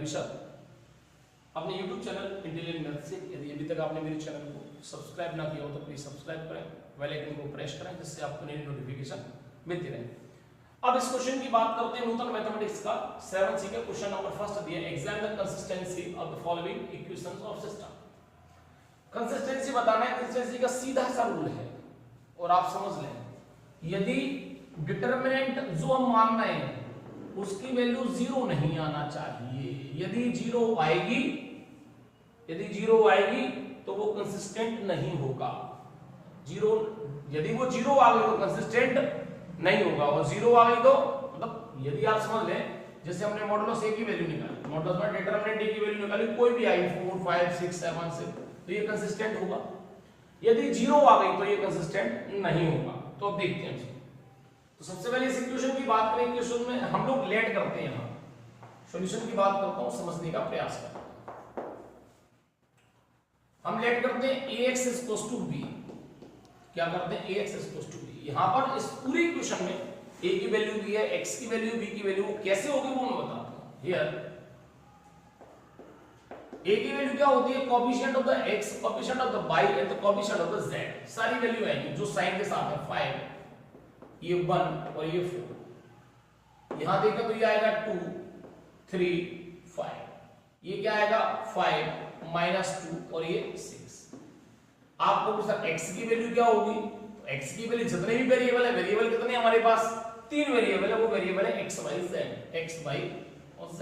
विशाल। अपने YouTube channel intelligent math से यदि अभी तक आपने मेरे चैनल को सब्सक्राइब ना किया हो तो प्लीज सब्सक्राइब करें, बेल आइकन को प्रेस करें जिससे आपको नई नोटिफिकेशन मिलती रहे। अब इस क्वेश्चन की बात करते हैं नूतन मैथमेटिक्स का 7C का क्वेश्चन नंबर फर्स्ट दिया, examine the consistency of the following equations of system. Consistency बताना है, कंसिस्टेंसी का सीधा सा रूल है और आप समझ लें, यदि डिटरमिनेंट जो हम मान रहे हैं उसकी वैल्यू 0 नहीं आना चाहिए। यदि जीरो आएगी तो वो कंसिस्टेंट नहीं होगा। जीरो, यदि वो 0 आ गई तो कंसिस्टेंट नहीं होगा, और 0 आ गई तो मतलब यदि आप समझ लें जैसे हमने मॉडुलस ए की वैल्यू निकाली, मॉडुलस में डिटरमिनेंट ए की वैल्यू निकाली, कोई भी आई 4 5 6 7 से, तो ये कंसिस्टेंट होगा। यदि 0 आ गई तो ये कंसिस्टेंट नहीं होगा। तो अब देखते हैं इसको। तो सबसे पहले इस इक्वेशन की बात करें, इक्वेशन में हम लोग लेट करते हैं, यहां सॉल्यूशन की बात करता हूं, समझने का प्रयास करते हैं। हम लेट करते हैं ax b, क्या करते हैं ax b। यहां पर इस पूरी इक्वेशन में a की वैल्यू दी है, x की वैल्यू, b की वैल्यू कैसे होगी वो मैं बताता हूं। हियर a की वैल्यू क्या होती है, coefficient of the x, coefficient of the y and the coefficient of the z, सारी वैल्यू आएगी जो साइन के साथ है। 5, ये 1 और ये 4। यहां देखा तो ये आएगा 2 3 5, ये क्या आएगा 5 -2 और ये 6। आपको पूछा x की वैल्यू क्या होगी, तो x की वैल्यू जितने भी वेरिएबल है, वेरिएबल कितने हमारे पास 3 वेरिएबल है, वो वेरिएबल है x y z, x y और z।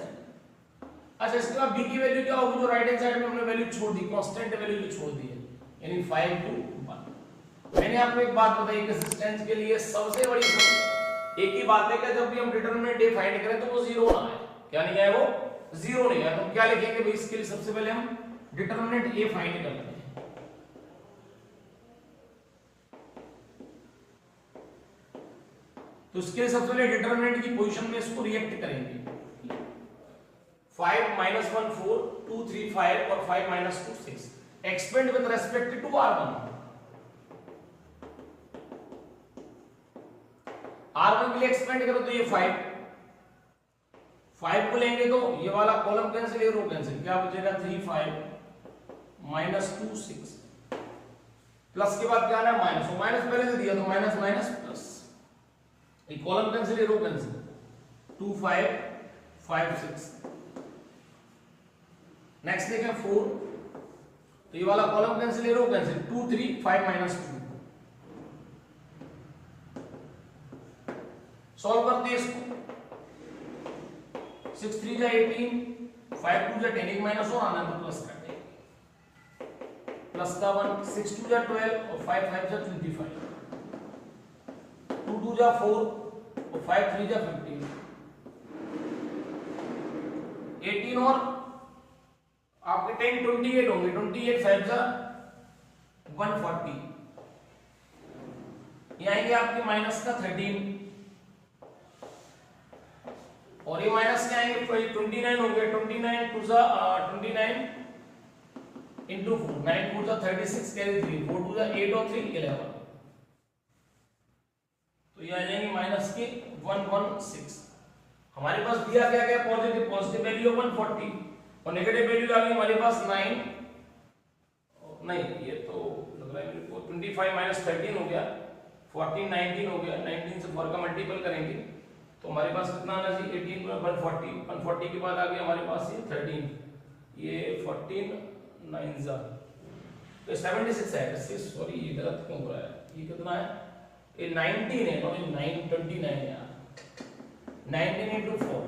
अच्छा, इसके बाद b की वैल्यू क्या होगी, जो राइट हैंड साइड में हमने वैल्यू छोड़ दी, कांस्टेंट वैल्यू जो छोड़ दी है, यानी 5 to 1। मैंने आपको एक बात बताई, कंसिस्टेंस के लिए सबसे बड़ी एक ही बात है कि जब भी हम डिटरमिनेंट a फाइंड करें तो वो 0 ना आए। क्या नहीं आए, वो 0 नहीं आए। तो क्या लिखेंगे भाई, इसके लिए सबसे पहले हम डिटरमिनेंट a फाइंड करते हैं। तो इसके लिए सबसे पहले डिटरमिनेंट की पोजीशन में इसको रिएक्ट करेंगे। 5 - 1 4, 2 3 5 और 5 - 2 6। Expand with respect to r1। r1 के लिए एक्सपेंड करो तो ये 5 को लेंगे तो ये वाला कॉलम कैंसिल, ये रो कैंसिल, क्या बचेगा 3 5 -2 6, प्लस के बाद क्या आना है माइनस, तो माइनस पहले से दिया तो माइनस माइनस प्लस, ये कॉलम कैंसिल, ये रो कैंसिल, 2 5 5 6। नेक्स्ट देखें 4, तो ये वाला कॉलम कैंसिल, ये रो कैंसिल, 2 3 5 -2। सॉल्व करते हैं इसको। 6 3 जा 18, 5 2 जा 10, एक माइनस और आना है तो प्लस कर देंगे, प्लस का 1, 6 2 जा 12 और 5 5 जा 25, 2 2 जा 4 और 5 3 जा 15, 18 और आपके 10 28 होंगे, 28 5 जा 140, ये आएंगे आपके माइनस का 13, और ये माइनस के आएंगे 29 हो गए, 29 2 जा 29 into 4, 9 4 जा 36, कैरी 3, 4 2 जा 8 और 3 11। तो ये आ जाएंगे माइनस के 116। हमारे पास दिया क्या क्या, पॉजिटिव वैल्यू 140 और नेगेटिव वैल्यू आ गई हमारे पास 9, नहीं ये तो लग रहा है मेरे को 25 - 13 हो गया, 14 19 हो गया, 19 से 4 का मल्टीपल करेंगे तो हमारे पास कितना आना चाहिए, 18 × 140 के बाद आ गया हमारे पास ये 13, ये 14 9 जा तो 76 है। सॉरी ये गलत क्यों हो रहा है, ये कितना है, ये 19 है, 29 है यार, 19 × 4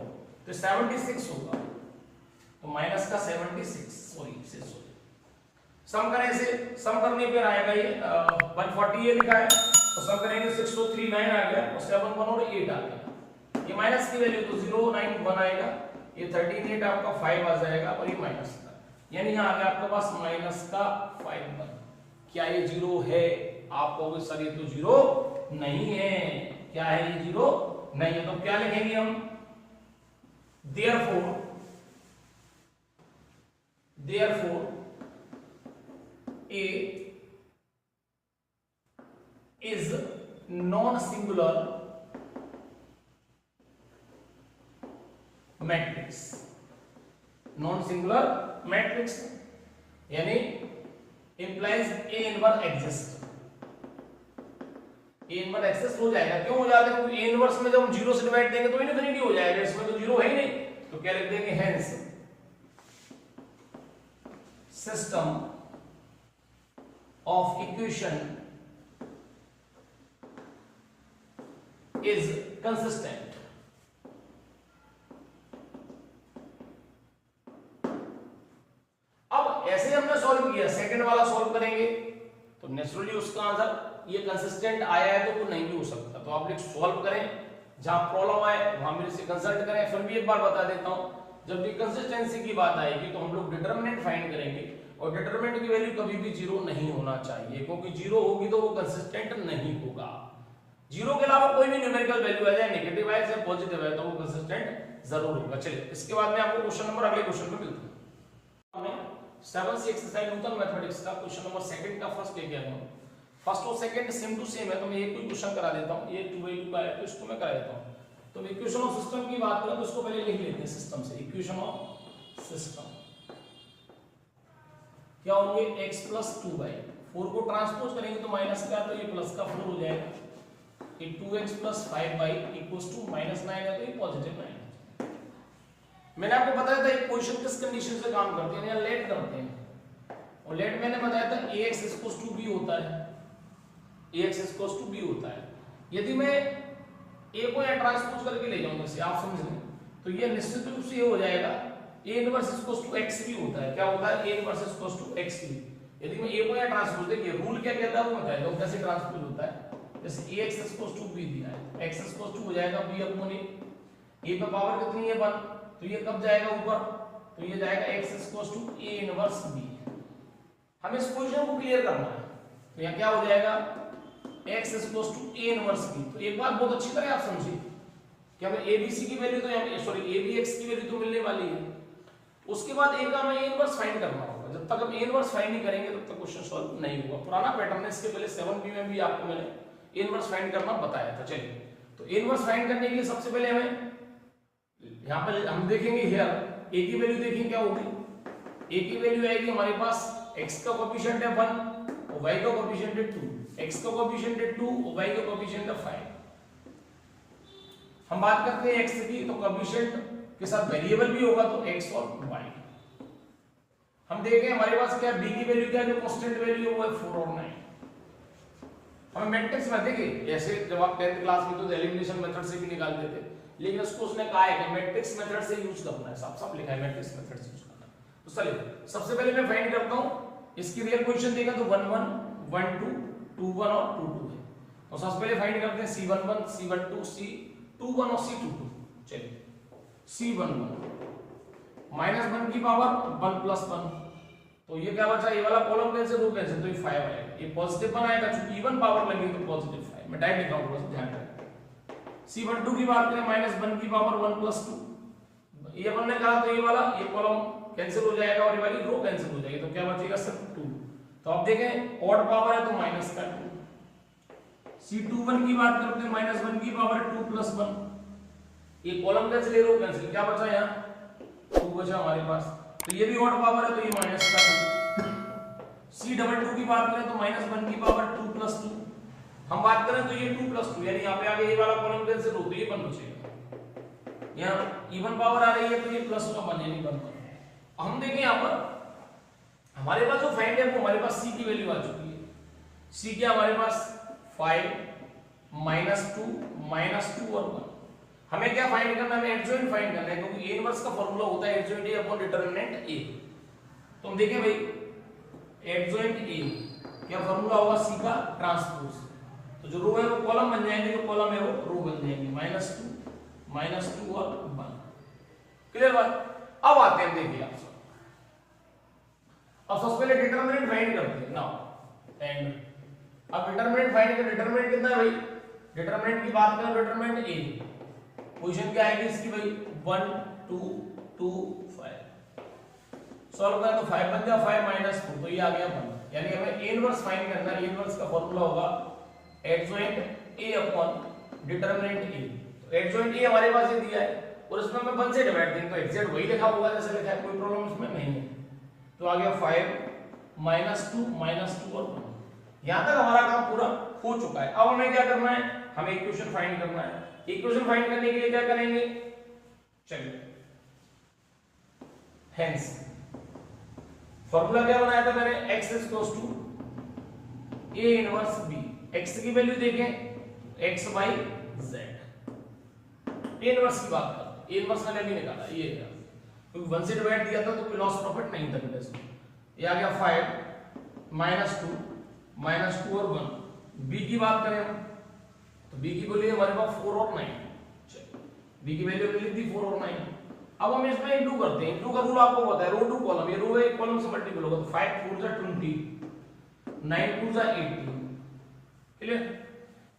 तो 76 होगा, तो माइनस का 76, सॉरी सम करने से, सम करने पे आएगा ये 140 ये लिखा है, तो सम करेंगे 6 तो 3 9 आ गया और 7 1 और 8 आ गया। ये माइनस की वैल्यू तो 0 9 1 आएगा, ये 13 8 आपका 5 आ जाएगा और ये माइनस का, यानी यहाँ आ गया आपके पास माइनस का 5 1। क्या ये 0 है, आप कहोगे सर ये तो 0 नहीं है, क्या है ये 0 नहीं है, तो क्या लिखेंगे हम, therefore A is non-singular matrix। Non singular matrix यानी implies A inverse exist. A inverse exist हो जाएगा। क्यों हो जाएगा? क्योंकि ए इनवर्स में जब हम 0 से डिवाइड देंगे तो इनफिनिटी हो जाएगा, इसमें तो 0 है ही नहीं, तो क्या लिख देंगे? Hence system of equation is consistent। अब ऐसे हमने सॉल्व किया, सेकंड वाला सॉल्व करेंगे तो नेचुरली उसका आंसर ये कंसिस्टेंट आया है तो वो नहीं भी हो सकता। तो आप लोग सॉल्व करें, जहां प्रॉब्लम आए वहां मेरे से कंसल्ट करें। फिर भी एक बार बता देता हूं, जब भी कंसिस्टेंसी की बात आएगी तो हम लोग डिटरमिनेंट फाइंड करेंगे और डिटरमिनेंट की वैल्यू कभी भी 0 नहीं होना चाहिए, क्योंकि 0 होगी तो वो कंसिस्टेंट नहीं होगा। 0 के अलावा कोई भी न्यूमेरिकल वैल्यू आ जाए, नेगेटिव है या पॉजिटिव है, तो वो कंसिस्टेंट जरूर होगा। चलिए इसके बाद में आपको क्वेश्चन नंबर अगले क्वेश्चन में मिलता है। हमें 7 सी एक्सरसाइज न्यूटन मैथमेटिक्स का क्वेश्चन नंबर सेकंड का फर्स्ट ले गया हूं। फर्स्ट और सेकंड सेम टू सेम है, तो मैं एक कोई क्वेश्चन करा देता हूं। ये 2/2 का है तो इसको मैं करा देता हूं। तो इक्वेशन ऑफ सिस्टम की बात करें तो इसको पहले लिख लेते हैं सिस्टम से। इक्वेशन ऑफ सिस्टम क्या होंगे? x + 2y, 4 को ट्रांसपोज करेंगे तो माइनस का, तो ये प्लस का 4 हो जाएगा। ये 2x + 5y = -9 है, तो ये पॉजिटिव 9 है। मैंने आपको बताया था एक क्वेश्चन किस कंडीशन से काम करते हैं, या लेट करते हैं, और लेट मैंने बताया था ax = b होता है, ax = b होता है। यदि मैं a को यहाँ ट्रांसपोज करके ले जाऊं, जैसे आप समझ लें, तो ये निश्चित रूप से ये हो जाएगा a इनवर्स = x भी होता है। क्या होता है? a इनवर्स = x भी। यदि मैं a को यहाँ ट्रांसपोज, देखिए रूल क्या कहता है वो बताया दो, कैसे ट्रांसपोज होता है। जैसे ax = b दिया है, x = हो जाएगा b/a, a पे पावर कितनी है 1, तो ये कब जाएगा ऊपर, तो ये जाएगा x = a इनवर्स b। हमें इस पोजीशन को क्लियर करना है, तो यहाँ क्या हो जाएगा? x = a inverse b। तो एक बात बहुत अच्छी तरह आप समझिए कि हमें abc की वैल्यू तो यहाँ, सॉरी abx की वैल्यू तो मिलने वाली है। उसके बाद a का हमें a इनवर्स फाइंड करना होगा। जब तक हम a इनवर्स फाइंड नहीं करेंगे तब तक क्वेश्चन सॉल्व नहीं होगा। पुराना पैटर्न है, इसके पहले 7b में भी आपको मैंने a इनवर्स फाइंड करना बताया था। चलिए, तो a इनवर्स फाइंड करने के लिए सबसे पहले हमें यहाँ पर हम देखेंगे हियर a की वैल्यू देखेंगे क्या होगी। a की वैल्यू आएगी हमारे पास, x का कोएफिशिएंट है 1 और y का कोएफिशिएंट है 2, x का कोएफिशिएंट है 2 और y का कोएफिशिएंट है 5। हम बात करते हैं x की, तो कोएफिशिएंट के साथ वेरिएबल भी होगा तो x और y। हम देखें हमारे पास क्या b की वैल्यू क्या है, जो कांस्टेंट वैल्यू है वो है 4 और 9। हमें मैट्रिक्स में देखिए, ऐसे जब आप 10th क्लास में तो एलिमिनेशन मेथड से भी निकालते थे, लेकिन उसको उसने कहा है कि मैट्रिक्स मेथड से यूज करना है, सब लिखा है मैट्रिक्स मेथड से यूज करना है। तो चलिए सबसे पहले मैं फाइंड करता हूं, इसकी रियल पोजीशन देखा तो 1 1 1 2 2 1 और 2 2 है। तो सबसे पहले फाइंड करते हैं C11 C12 C21 और C22। चलिए C11 -1 की पावर 1 + 1, तो ये क्या बचा? ये वाला कॉलम कैंसिल, रो कैंसिल, तो ये 5 आएगा। ये पॉजिटिव 1 आएगा, क्योंकि इवन पावर लगी तो पॉजिटिव 5। मैं टाइप लिख रहा हूं, थोड़ा सा ध्यान रखें। C12 की बात करें -1 की पावर 1 + 2, ये अपन ने कहा तो ये वाला ये कॉलम कैंसिल हो जाएगा और ये वाली रो कैंसिल हो जाएगी, तो क्या बचेगा? सिर्फ 2। तो अब देखें ऑड पावर है तो -2। C21 की बात करते हैं -1 की पावर 2 + 1, ये कॉलम कैंसिल, रो कैंसिल, क्या बचा यहाँ? 2 बचा हमारे पास। तो ये भी ऑड पावर है तो ये -2। C22 की बात करें तो -1 की पावर 2 + 2, हम बात करें तो ये 2 + 2, यानी यहाँ पे आगे ये वाला कॉलम कैंसिल हो तो ये 1 बचेगा। यहाँ इवन पावर आ रही है तो ये प्लस का 1 यानी 1। हम देखें यहाँ पर हमारे पास जो फाइंड है वो हमारे पास c की वैल्यू आ चुकी है। c क्या हमारे पास 5 -2 -2 और 1। हमें क्या फाइंड करना है? हमें एडजॉइंट फाइंड करना है, क्योंकि a इनवर्स का फार्मूला होता है adjoint a upon determinant a। तो हम देखें भाई एडजॉइंट a क्या फार्मूला होगा? c का ट्रांसपोज। तो जो रो है वो कॉलम बन जाएंगे, जो कॉलम है वो रो बन जाएंगे, -2 और 1। क्लियर बात? अब आते हैं, देखिए आप सब, अब सबसे पहले डिटरमिनेंट फाइंड करते हैं नाउ एंड। अब डिटरमिनेंट फाइंड कर, डिटरमिनेंट कितना है भाई? डिटरमिनेंट की बात करें, डिटरमिनेंट a पोजीशन क्या आएगी इसकी भाई? 1 2 2 5। सॉल्व करें तो 5 बन गया, 5 -4 तो ये आ गया 1। यानी हमें a इनवर्स फाइंड करना है। a इनवर्स का फार्मूला होगा adjoint a upon determinant a। तो एडजॉइंट a हमारे पास ये दिया है और इसमें मैं 1 से डिवाइड करें तो एग्जैक्ट वही लिखा होगा जैसे लिखा है, कोई प्रॉब्लम इसमें नहीं है। तो आ गया 5 -2 और 1। यहां तक हमारा काम पूरा हो चुका है। अब हमें क्या करना है, हमें इक्वेशन फाइंड करना है। इक्वेशन फाइंड करने के लिए क्या करेंगे, चलिए हेंस फॉर्मूला क्या बनाया था मैंने, x a inverse b। x की वैल्यू देखें x by z, a inverse की बात करते हैं, a इनवर्स मैंने नहीं निकाला, ये है क्योंकि 1 से डिवाइड दिया था तो कोई लॉस प्रॉफिट नहीं था बेटा इसमें। ये आ गया 5 -2 और 1। b की बात करें हम तो b की वैल्यू हमारे पास 4 और 9, चलिए b की वैल्यू लिख दी 4 और 9। अब हम इसमें इंटू करते हैं, इंटू का रूल आपको पता है, रो टू कॉलम, ये रो है, एक कॉलम से मल्टीपल होगा तो 5 4 जा 20, 9 2 जा 18, क्लियर।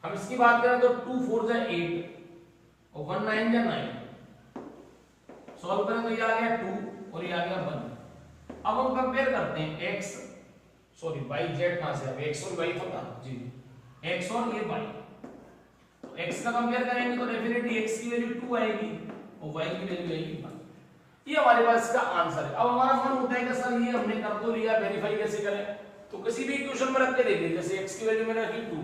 हम इसकी बात करें तो 2 4 जा 8 और 1 9 जा 9, सॉल्व करें तो ये आ गया 2 और ये आ गया 1। अब हम कंपेयर करते हैं x सॉरी y z कहां से आ गया, x और y था जी, x और ये y। तो x का कंपेयर करेंगे तो डेफिनेटली x की वैल्यू 2 आएगी और y की वैल्यू आएगी 1। ये हमारे पास इसका आंसर है। अब हमारा मन होता है कि सर ये हमने कर तो लिया, वेरीफाई कैसे करें, तो किसी भी इक्वेशन में रख के देखिए, जैसे x की वैल्यू मैंने रखी 2,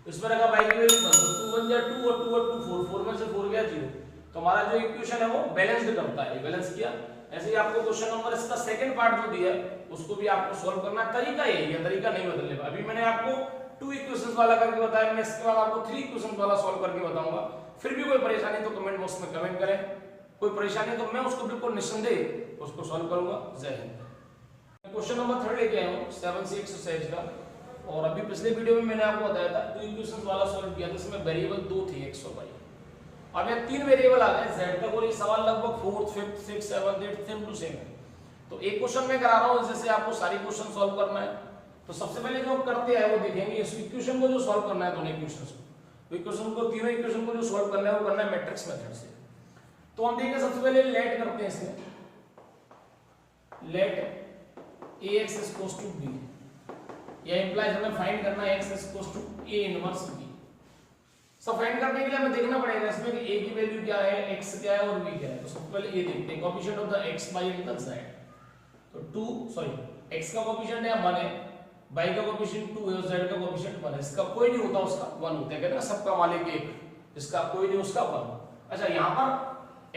इसमें रखा y की वैल्यू 1, तो 2 1 जा 2 और 2 और 2 4, 4 में से 4 गया 0, तो हमारा जो इक्वेशन है वो बैलेंस्ड करता है, बैलेंस किया। ऐसे ही आपको क्वेश्चन नंबर इसका सेकंड पार्ट जो दिया है उसको भी आपको सॉल्व करना है, तरीका यही है, तरीका नहीं बदलने का। अभी मैंने आपको 2 इक्वेशंस वाला करके बताया, मैं इसके बाद आपको 3 इक्वेशंस वाला सॉल्व करके बताऊंगा। फिर भी कोई परेशानी तो कमेंट बॉक्स में कमेंट करें, कोई परेशानी तो मैं उसको बिल्कुल निस्संदेह उसको सॉल्व करूंगा। जय हिंद। क्वेश्चन नंबर 3 लेके आया हूं 7C एक्सरसाइज का, और अभी पिछले वीडियो में मैंने आपको बताया था 2 इक्वेशंस वाला सॉल्व किया था, इसमें वेरिएबल 2 थे x और y। अब यहाँ 3 वेरिएबल आ गए z तक, और ये सवाल लगभग 4th 5th 6th 7th 8th same to same है। तो एक क्वेश्चन में करा रहा हूं, जैसे आपको सारी क्वेश्चन सॉल्व करना है। तो सबसे पहले जो करते हैं वो देखेंगे इस इक्वेशन को जो सॉल्व करना है, दोनों इक्वेशंस को, तो इक्वेशन को तीनों इक्वेशन को जो सॉल्व करना है वो करना है मैट्रिक्स मेथड से। तो हम देखें सबसे पहले लेट करते हैं इसमें, let ax equals to b, या इंप्लाइज हमें फाइंड करना है x equals to a inverse b। सब फाइंड करने के लिए हमें देखना पड़ेगा इसमें कि a की वैल्यू क्या है, x क्या है और b क्या है। तो सबसे पहले a देखते हैं, coefficient of the x y and the z। तो 2 सॉरी x का कोएफिशिएंट है 1 है, y का कोएफिशिएंट 2 है और z का कोएफिशिएंट 1 है। इसका कोई नहीं होता, उसका 1 होता है, कहते हैं ना सबका मालिक एक, इसका कोई नहीं उसका 1। अच्छा यहां पर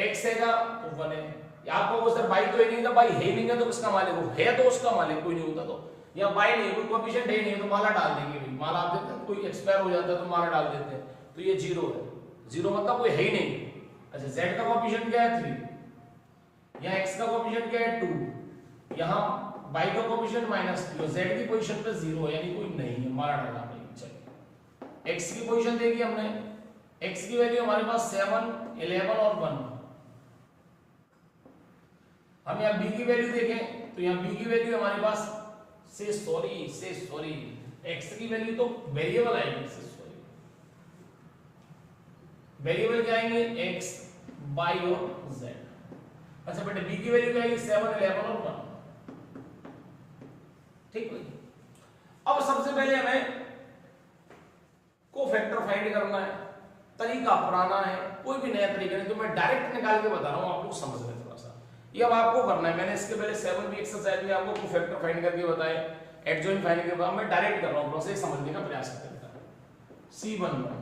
x हैगा तो 1 है, आपको वो सर y तो ही नहीं था, y है ही नहीं है तो किसका मालिक हो, है तो उसका मालिक, कोई नहीं होता तो, या y नहीं कोई कोएफिशिएंट है नहीं तो माला डाल देंगे भाई, माला आप देखते हैं कोई एक्सपायर हो जाता है तो माला डाल देते हैं, तो ये 0 है, 0 मतलब कोई है ही नहीं। अच्छा z का कोएफिशिएंट क्या है 3, यहाँ x का कोएफिशिएंट क्या है 2, यहाँ y का कोएफिशिएंट -3 और z की पोजीशन पे 0 है, यानी कोई नहीं है, मारा डाला भाई। चलिए x की पोजीशन देखी हमने, x की वैल्यू हमारे पास 7 11 और 1। हम यहाँ b की वैल्यू देखें तो यहाँ b की वैल्यू हमारे पास से सॉरी x की वैल्यू तो वेरिएबल आएगी, से सॉरी वेरिएबल क्या आएंगे x y और z। अच्छा बेटे b की वैल्यू क्या आएगी 7 11 और 1, ठीक है। अब सबसे पहले हमें कोफैक्टर फाइंड करना है, तरीका पुराना है, कोई भी नया तरीका नहीं, तो मैं डायरेक्ट निकाल के बता रहा हूं, आप लोग समझ लें थोड़ा सा। ये अब आपको करना है, मैंने इसके पहले 7B एक्सरसाइज में आपको कोफैक्टर फाइंड करके बताया, एडजॉइंट फाइंड करके बताया, मैं डायरेक्ट कर रहा हूं, प्रोसेस समझने का प्रयास करता हूं। C11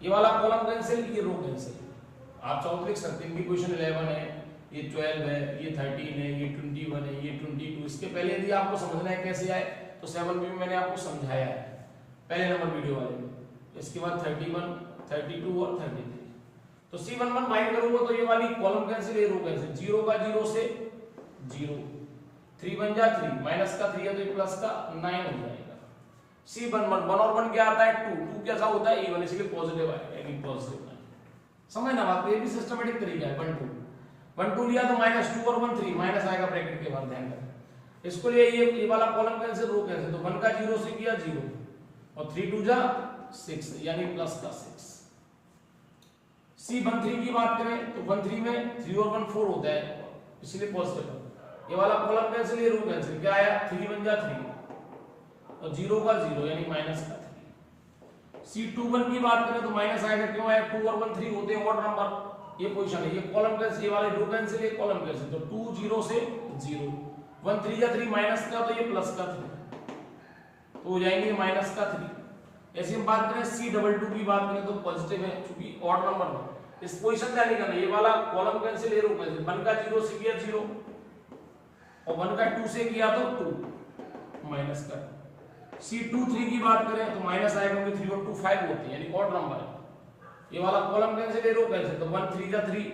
ये वाला कॉलम कैंसिल, ये रो कैंसिल, आप चाहो तो लिख सकते हैं कि क्वेश्चन 11 है, ये 12 है, ये 13 है, ये 21 है, ये 22। इसके पहले यदि आपको समझना है कैसे आए तो 7B में मैंने आपको समझाया है पहले नंबर वीडियो वाले में। इसके बाद 31 32 और 33। तो C11 फाइंड करूंगा तो ये वाली कॉलम कैंसिल, ये रो कैंसिल, 0 का 0 से 0, 3 बन जा 3, माइनस का 3 है तो ये प्लस का 9 हो जाएगा। C11 1 और 1 क्या आता है 2, 2 कैसा होता है इवन, इसलिए पॉजिटिव आएगा, यानी पॉजिटिव 9। समझ ना बात, ये भी सिस्टमैटिक तरीका है। 1 2 लिया तो -2 और 1 3, माइनस आएगा ब्रैकेट के बाद, ध्यान रखें। इसको लिए ये वाला कॉलम कैंसिल, रो कैंसिल, तो 1 का 0 से किया 0 और 3 2 जा 6, यानी प्लस का 6। C13 की बात करें तो 13 में 3 और 1 4 होता है, इसलिए पॉजिटिव। ये वाला कॉलम कैंसिल, ये रो कैंसिल, क्या आया 3 1 जा 3 और 0 का 0, यानी माइनस का 3। C21 की बात करें तो माइनस आएगा, क्यों आया 2 और 1 3 होते हैं ऑड नंबर, ये पोजीशन है, ये कॉलम कैंसिल, ये वाले रो कैंसिल, ये कॉलम कैंसिल, तो 2 0 से 0, 1 3 जा 3 माइनस का, तो ये प्लस का 3, तो हो जाएंगे माइनस का 3। ऐसे हम बात करें C22 की बात करें तो पॉजिटिव है क्योंकि ऑड नंबर है, इस पोजीशन का नहीं करना, ये वाला कॉलम कैंसिल, ये रो कैंसिल, 1 का 0 से किया 0 और 1 का 2 से किया तो 2 माइनस का। C23 की बात करें तो माइनस आएगा क्योंकि 3 और 2 5 होते हैं यानी ऑड नंबर है, ये वाला कॉलम कैंसिल, ये रो कैंसिल, तो 1 3 जा 3,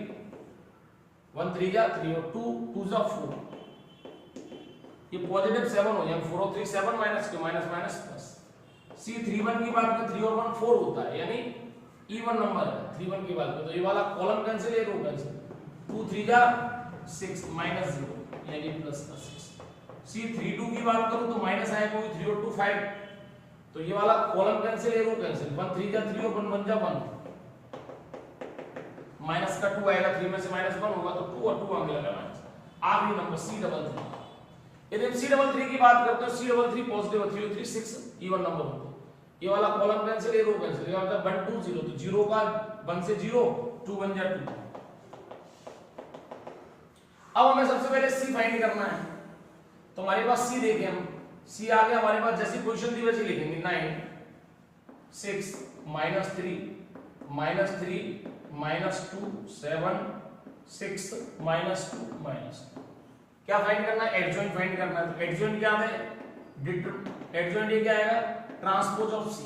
1 3 जा 3 और 2 2 जा 4, ये पॉजिटिव 7 हो जाएगा, 4 और 3 7 माइनस के माइनस माइनस प्लस। C31 की बात करें 3 और 1 4 होता है यानी इवन नंबर है, 31 की बात करें तो ये वाला कॉलम कैंसिल, ये रो कैंसिल, 2 3 जा 6 माइनस 0 यानी प्लस का 6। C32 की बात करूं तो माइनस आएगा क्योंकि 3 और 2 5, तो ये वाला कॉलम कैंसिल, ये रो कैंसिल, 1 3 जा 3 और 1 1 जा 1 माइनस का 2 आएगा, 3 में से माइनस 1 होगा तो 2 और 2 आगे लगा माइनस। आखिरी नंबर C33, यदि हम C33 की बात करते हैं C33 पॉजिटिव, 3 और 3 6 इवन नंबर होते हैं, ये वाला कॉलम कैंसिल, ये रो कैंसिल, ये होता है 1 2 0, तो 0 का 1 से 0 2 1 जा 2। अब हमें सबसे पहले C फाइंड करना है, तो हमारे पास C देखें हम, C आ गया हमारे पास, जैसी पोजीशन थी वैसे लिखेंगे 9 6 -3 -3 -2 7 6 -2 -2। क्या फाइंड करना है? एडजॉइंट फाइंड करना है, तो एडजॉइंट क्या है? एडजॉइंट ये क्या आएगा? Transpose of C।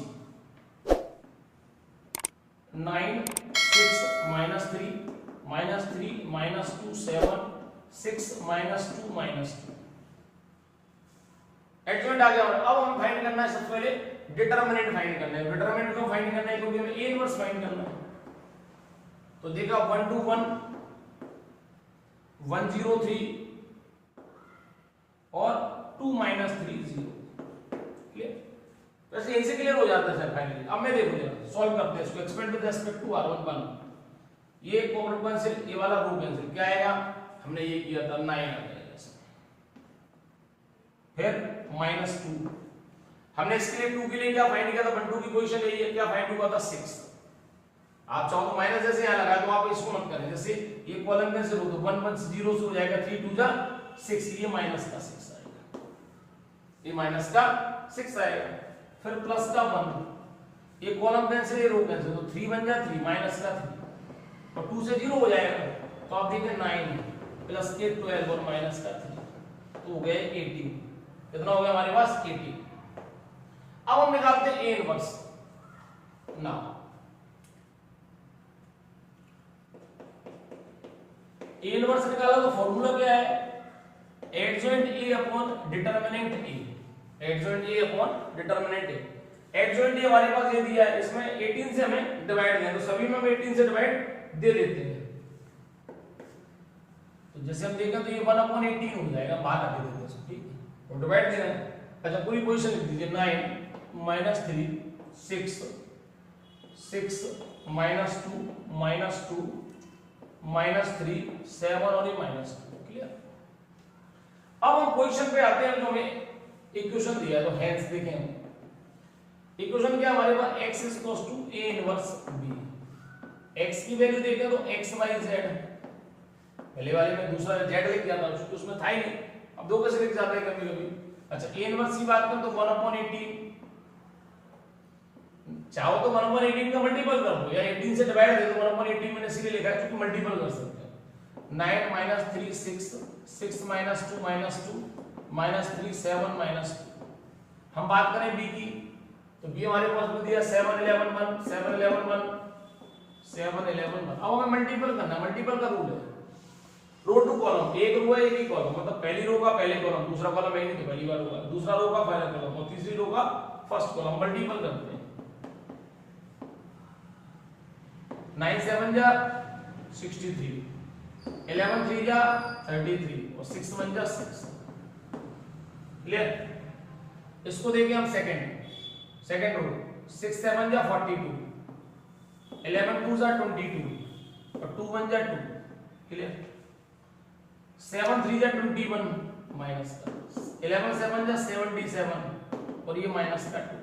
9 6 -3 -2 7 6 -2 -2। एडजॉइंट आ गया। अब हमें फाइंड करना है सबसे पहले डिटरमिनेंट फाइंड करना है। डिटरमिनेंट क्यों फाइंड करना है? क्योंकि हमें A इनवर्स फाइंड करना है। तो देखा 1 2 1 1 0 3 और 2 -3 0। क्लियर? वैसे यहीं से क्लियर हो जाता है सर फाइनली। अब मैं देखो जरा सॉल्व करते हैं इसको। Expand with respect to R1 1, ये कॉमन कैंसिल, ये वाला रो कैंसिल, क्या आएगा? हमने ये किया था 9 आ गया। फिर -2, हमने इसके लिए 2 के लिए क्या फाइंड किया था? 1 2 की पोजीशन यही है, क्या फाइंड हुआ था? 6। आप चाहो तो माइनस जैसे यहां लगाए तो आप इसको मत करें, जैसे ये कॉलम में से हो तो 1 1 0 से हो जाएगा, 3 2 जा 6, ये माइनस का 6 आएगा, ये माइनस का 6 आएगा। फिर प्लस का 1, ये कॉलम कैंसिल, ये रो कैंसिल, तो 3 1 जा 3 माइनस का 3 और 2 से 0 हो जाएगा, तो आप देखें 9 प्लस के 12 और माइनस का 3, तो हो गए 18। कितना हो गया हमारे पास? 18। अब हम निकालते हैं A inverse. Now A inverse निकाला तो फॉर्मूला क्या है? Adjoint A upon determinant A, adjoint A upon determinant A। Adjoint A हमारे पास ये दिया है, इसमें 18 से हमें डिवाइड देना, तो सभी में हम 18 से डिवाइड दे देते हैं। तो जैसे हम देखें तो ये 1 अपॉन 18 हो जाएगा, बाहर आ देते हैं, ठीक है, और डिवाइड देना है। अच्छा पूरी पोजीशन लिख दीजिए, 9 -3 6 6 -2 -2 -3 7 और ये -2। क्लियर? अब हम पोजीशन पे आते हैं जो हमें इक्वेशन दिया है, तो हेंस देखें हम इक्वेशन क्या हमारे पास? x A inverse B। x की वैल्यू देखें तो x y z, पहले वाले में दूसरा z लिख दिया था क्योंकि उसमें था ही नहीं, अब दो कैसे लिख जाते हैं कभी कभी। अच्छा A इनवर्स की बात करें तो 1 अपॉन 18, चाहो तो 1 अपॉन 18 का मल्टीपल कर दो या 18 से डिवाइड दे दो। 1 अपॉन 18 मैंने इसीलिए लिखा है क्योंकि मल्टीपल कर सकते हैं। 9 -3 6 6 -2 -2 -3 7 -2। हम बात करें B की, तो B हमारे पास में दिया 7 11 1 7 11 1 7 11 1। अब हमें मल्टीपल करना है, मल्टीपल का रूल है, रो टू कॉलम, एक रो है एक ही कॉलम, मतलब पहली रो का पहले कॉलम, दूसरा कॉलम है नहीं तो पहली बार होगा, दूसरा रो का पहला कॉलम और तीसरी रो का फर्स्ट कॉलम, मल्टीपल करते हैं। 9 7 जा 63, 11 3 जा 33 और 6 1 जा 6। क्लियर? इसको देखिए हम सेकंड रो, 6 7 जा 42, 11 2 जा 22 और 2 1 जा 2। क्लियर? 7 3 जा 21 माइनस का, 11 7 जा 77 और ये माइनस का 2।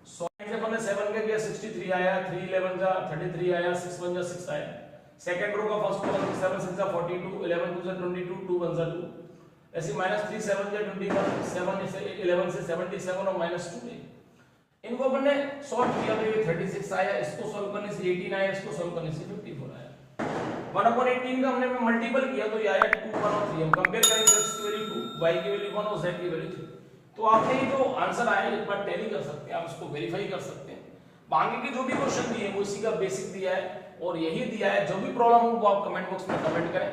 100 से पहले 7 के गया 63 आया, 3 11 जा 33 आया, 6 1 जा 6 आया, सेकंड रो का फर्स्ट कॉलम 7 6 जा 42, 11 2 जा 22, 2 1 जा 2, ऐसे -3 7 जा 21, 7 से 11 से 77 और -2 है। इनको अपन ने सॉल्व किया तो ये 36 आया, इसको सॉल्व करने से 18 आया, इसको सॉल्व करने से 54 आया। 1/18 का हमने मल्टीपल किया तो ये आया 2 1 और 3। हम कंपेयर करेंगे x की वैल्यू 2, y की वैल्यू 1 और z की वैल्यू 3। तो आपने ये जो आंसर आया एक बार टैली कर सकते हैं, आप इसको वेरीफाई कर सकते हैं। आगे के जो भी क्वेश्चन दिए वो इसी का बेसिक दिया है और यही दिया है। जो भी प्रॉब्लम हो वो आप कमेंट बॉक्स में कमेंट करें।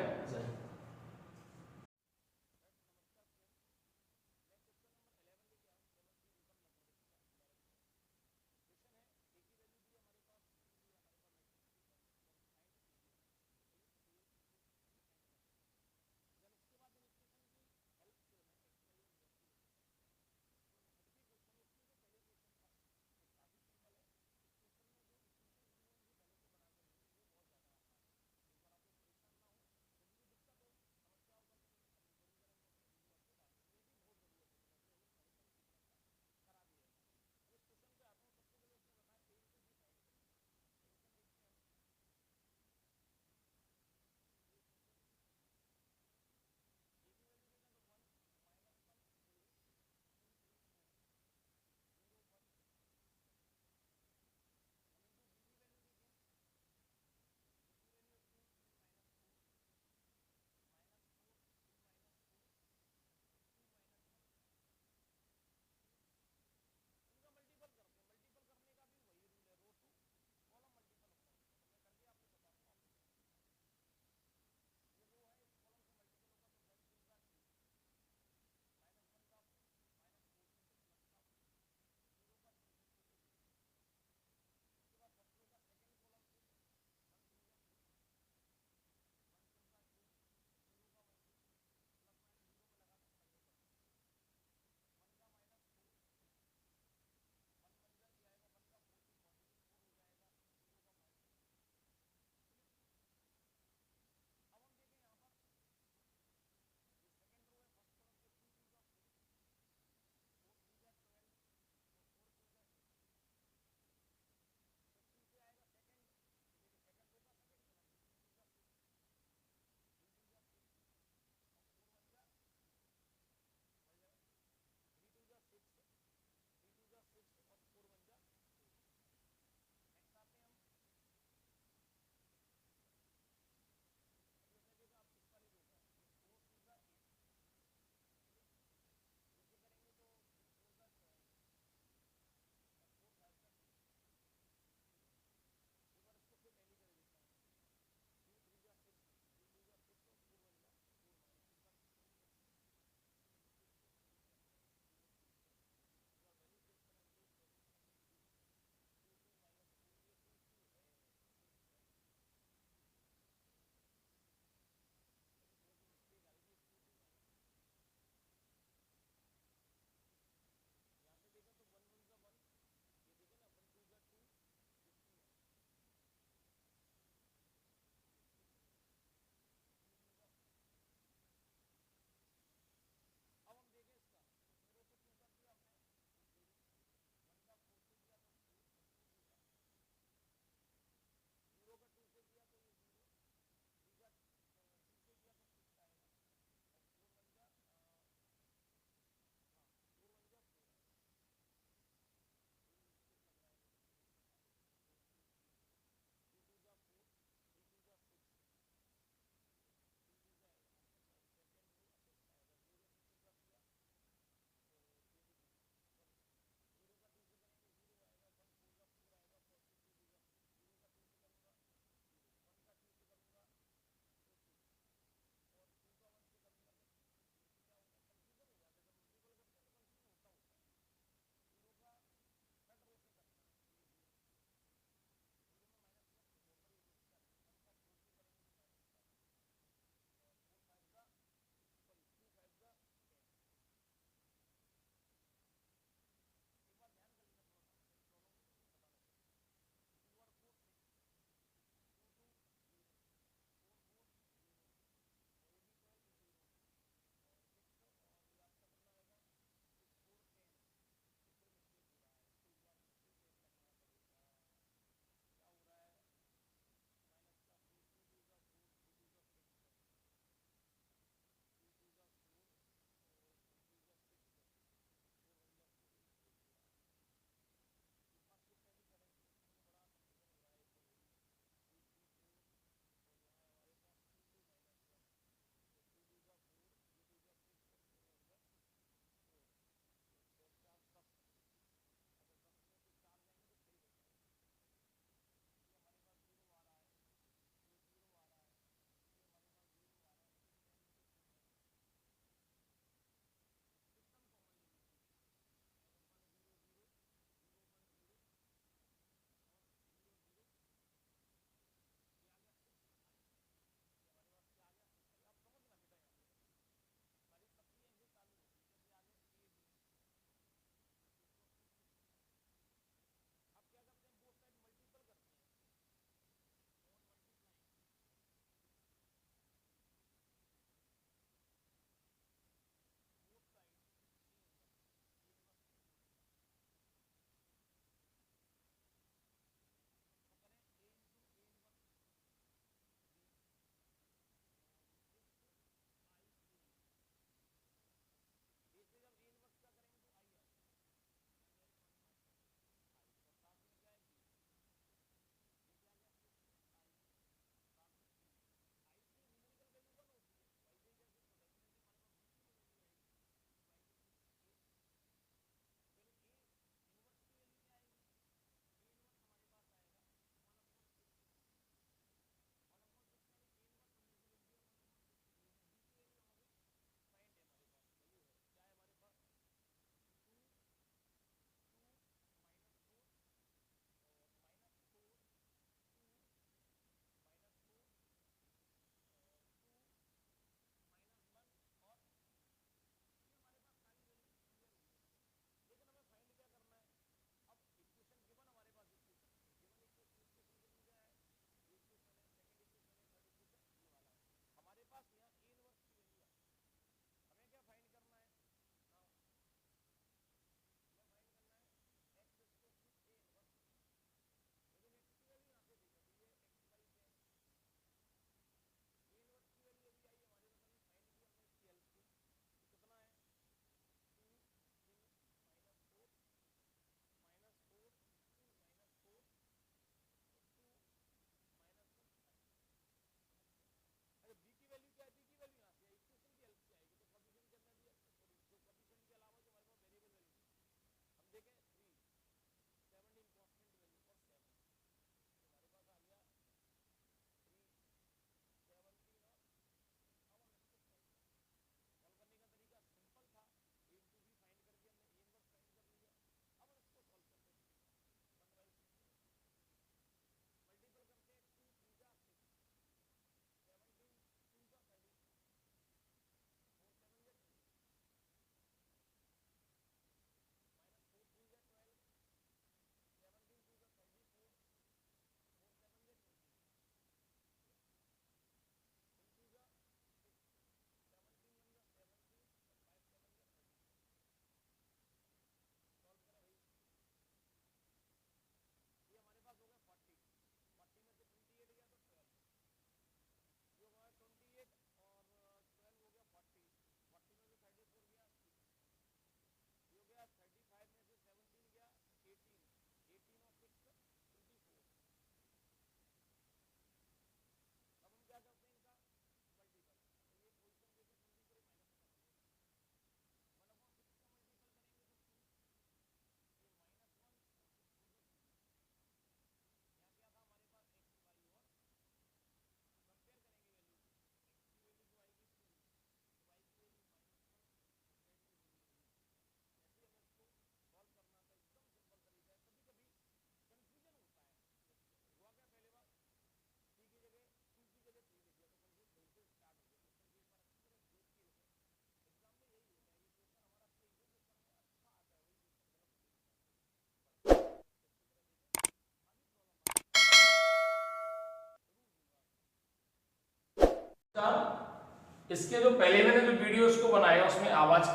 इसके जो पहले मैंने जो वीडियोस को बनाया उसमें आवाज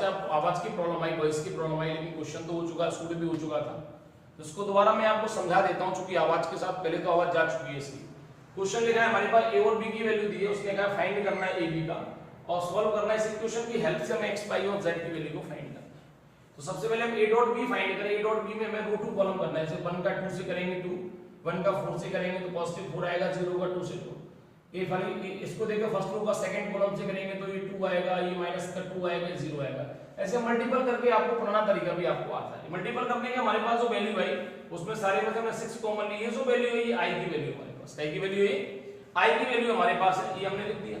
की प्रॉब्लम आई, वॉइस की प्रॉब्लम आई, लेकिन क्वेश्चन तो हो चुका, स्टूड भी हो चुका था। तो इसको दोबारा मैं आपको समझा देता हूं, क्योंकि आवाज के साथ पहले तो आवाज जा चुकी है इसकी। क्वेश्चन लिखा है हमारे पास ए और बी की वैल्यू दी है, उसने कहा फाइंड करना है ए बी का और सॉल्व करना है इस इक्वेशन की हेल्प से हमें x y और z की वैल्यू को फाइंड करना है। तो सबसे पहले हम a डॉट b फाइंड करें। a डॉट b में हमें रो टू कॉलम करना है, जैसे 1 का 2 से करेंगे 2, 1 का 4 से करेंगे तो पॉजिटिव 4 आएगा, 0 का 2 से 2। ये वाली इसको देखो फर्स्ट रो का सेकंड कॉलम से करेंगे तो ये 2 आएगा, ये माइनस का 2 आएगा, 0 आएगा। ऐसे मल्टीपल करके आपको पुराना तरीका भी आपको आता है। मल्टीपल करने के हमारे पास जो वैल्यू आई उसमें सारे में से हमने 6 कॉमन ली है, जो वैल्यू है ये i की वैल्यू हमारे पास, i की वैल्यू है i की वैल्यू हमारे पास है, ये हमने लिख दिया।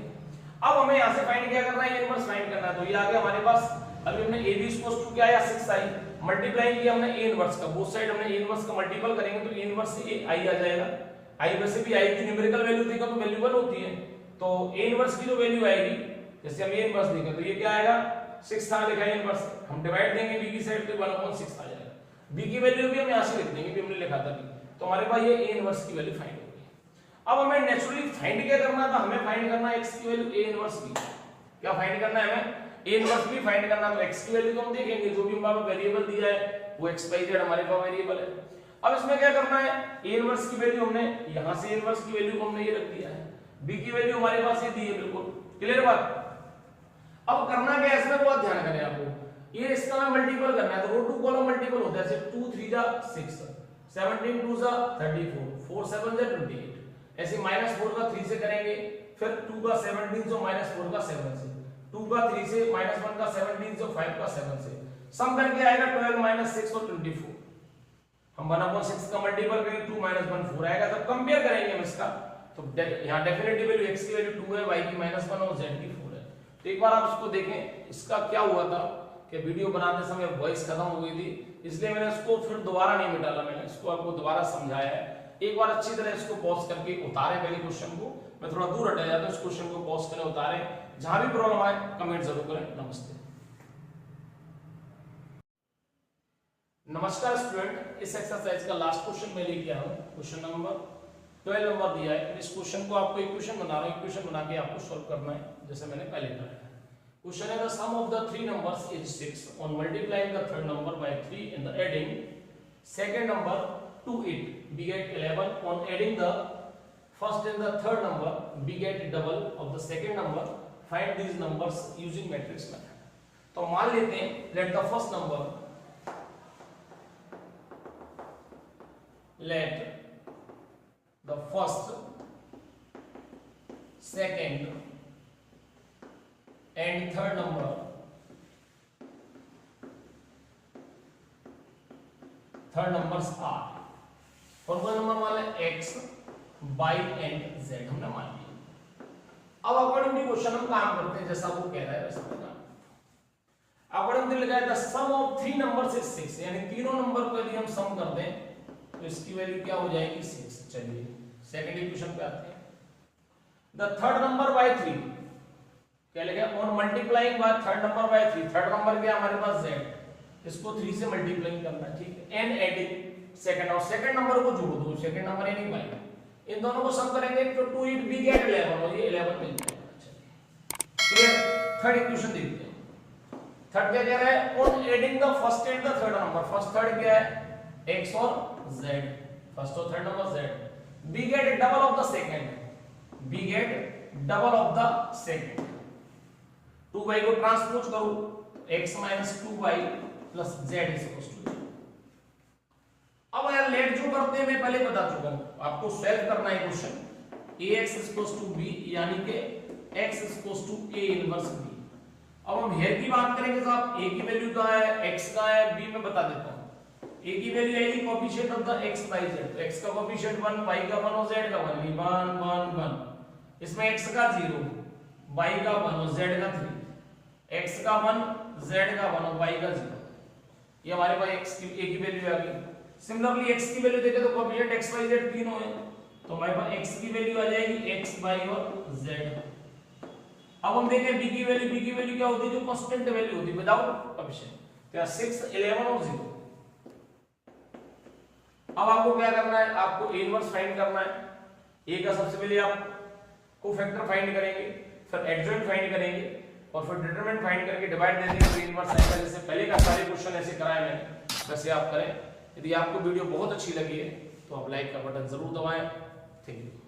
अब हमें यहां से फाइंड क्या करना है, इनवर्स फाइंड करना है। तो ये आ गया हमारे पास, अभी हमने ab इक्वल्स टू क्या आया 6i, मल्टीप्लाई किया हमने a इनवर्स का, बोथ साइड हमने a इनवर्स का मल्टीपल करेंगे तो a इनवर्स से i आ जाएगा। i वैसे भी i की न्यूमेरिकल वैल्यू देखो तो वैल्यू 1 होती है, तो a इनवर्स की जो वैल्यू आएगी, जैसे हम a इनवर्स देखें तो ये क्या आएगा 6 था, लिखा है इनवर्स, हम डिवाइड देंगे b की साइड तो 1/6 आ जाएगा। b की वैल्यू भी हम यहां से लिख देंगे, भी हमने लिखा था b, तो हमारे पास ये a इनवर्स की वैल्यू फाइंड हो गई। अब हमें नेचुरली फाइंड क्या करना था, हमें फाइंड करना है x की वैल्यू a इनवर्स की। क्या फाइंड करना है हमें, a इनवर्स भी फाइंड करना है। तो x की वैल्यू तो हम देखेंगे, जो भी हमारे वेरिएबल दिया है वो x y z हमारे पास वेरिएबल है। अब इसमें क्या करना है, a इनवर्स की वैल्यू हमने यहां से a इनवर्स की वैल्यू को हमने ये रख दिया है, b की वैल्यू हमारे पास ये दी है, बिल्कुल क्लियर बात। अब करना क्या है इसमें बहुत ध्यान करें आपको, ये इसका में मल्टीपल करना है, तो रो टू कॉलम मल्टीपल होता है, जैसे 2 3 जा 6, 17 2 जा 34, 4 7 जा 28, ऐसे -4 का 3 से करेंगे, फिर 2 का 17 जो -4 का 7 से, 2 का 3 से, -1 का 17 जो 5 का 7 से, सम करके आएगा 12 6 और 24। हम 1/6 का मल्टीपल करेंगे 2 -1 4 आएगा, तब कंपेयर करेंगे हम इसका, तो यहां डेफिनेटिव वैल्यू x की वैल्यू 2 है, y की -1 और z की 4 है। तो एक बार आप इसको देखें, इसका क्या हुआ था कि वीडियो बनाते समय वॉइस खत्म हो गई थी, इसलिए मैंने इसको फिर दोबारा नहीं मिटाला, मैंने इसको आपको दोबारा समझाया है। एक बार अच्छी तरह इसको पॉज करके उतारे पहले क्वेश्चन को, मैं थोड़ा दूर हटा जाता हूं, इस क्वेश्चन को पॉज करें, उतारें, जहां भी प्रॉब्लम आए कमेंट जरूर करें। नमस्ते। नमस्कार स्टूडेंट, इस एक्सरसाइज का लास्ट क्वेश्चन मैं लेके आया हूं, क्वेश्चन नंबर 12 नंबर दिया है। इस क्वेश्चन को आपको इक्वेशन बना रहा हूं, इक्वेशन बना के आपको सॉल्व करना है, जैसे मैंने पहले कराया है। क्वेश्चन है the sum of the three numbers is 6 on multiplying the third number by 3 and the adding second number to it we get 11 on adding the first and the third number we get double of the second number, find these numbers using matrix method। तो मान लेते हैं let the first number second and third number numbers are, formula number वाला x, y and z हमने मान लिया। अब according to question हम काम करते हैं, जैसा वो कह रहा है वैसा करना। अकॉर्डिंग टू लिखा है the sum of three numbers is 6, यानी तीनों नंबर को यदि हम सम कर दें तो इसकी वैल्यू क्या हो जाएगी 6। चलिए सेकंड इक्वेशन पे आते हैं। द थर्ड नंबर बाय 3, क्या लिखा है, on multiplying by third number by 3, third number क्या हमारे पास z, इसको 3 से मल्टीप्लाई करना है, ठीक है, एंड एडिंग सेकंड, और सेकंड नंबर को जोड़ दो, सेकंड नंबर यानी y, इन दोनों को सम करेंगे तो 2 it we get 11 और ये 11 मिल जाएगा। चलिए क्लियर। थर्ड इक्वेशन देखते हैं। थर्ड क्या कह रहा है, on adding the first and the third number, first third क्या है x और z, फर्स्ट और third number z, we get double of the second, we get double of the second, 2y को ट्रांसपोज करो, x - 2y + z = 0। अब यार late जो करते हैं मैं पहले बता चुका हूं, आपको सॉल्व करना है क्वेश्चन ax = b, यानी कि x = a इनवर्स b। अब हम हेयर की बात करेंगे तो आप a की वैल्यू कहां है, x कहां है, b में बता देता हूं। a की वैल्यू आएगी coefficient of the x y z, तो x का कोएफिशिएंट 1, y का 1 और z का 1, 1 1 1, इसमें x का 0, y का 1 और z का 3, x का 1, z का 1 और y का 0, ये हमारे पास x की a की वैल्यू आ गई। सिमिलरली x की वैल्यू देखें तो कोएफिशिएंट x y z तीनों है, तो हमारे पास x की वैल्यू आ जाएगी x y और z। अब हम देखें b की वैल्यू क्या होती है, जो कांस्टेंट वैल्यू होती है विदाउट कोएफिशिएंट, क्या 6 11 और 0। अब आपको क्या करना है, आपको a इनवर्स फाइंड करना है। a का सबसे पहले आप कोफैक्टर फाइंड करेंगे, फिर एडजॉइंट फाइंड करेंगे और फिर डिटरमिनेंट फाइंड करके डिवाइड दे देंगे। तो इनवर्स आएगा। जैसे पहले का सारे क्वेश्चन ऐसे कराए मैंने, वैसे आप करें। यदि आपको वीडियो बहुत अच्छी लगी है तो आप लाइक का बटन जरूर दबाएं। Thank you.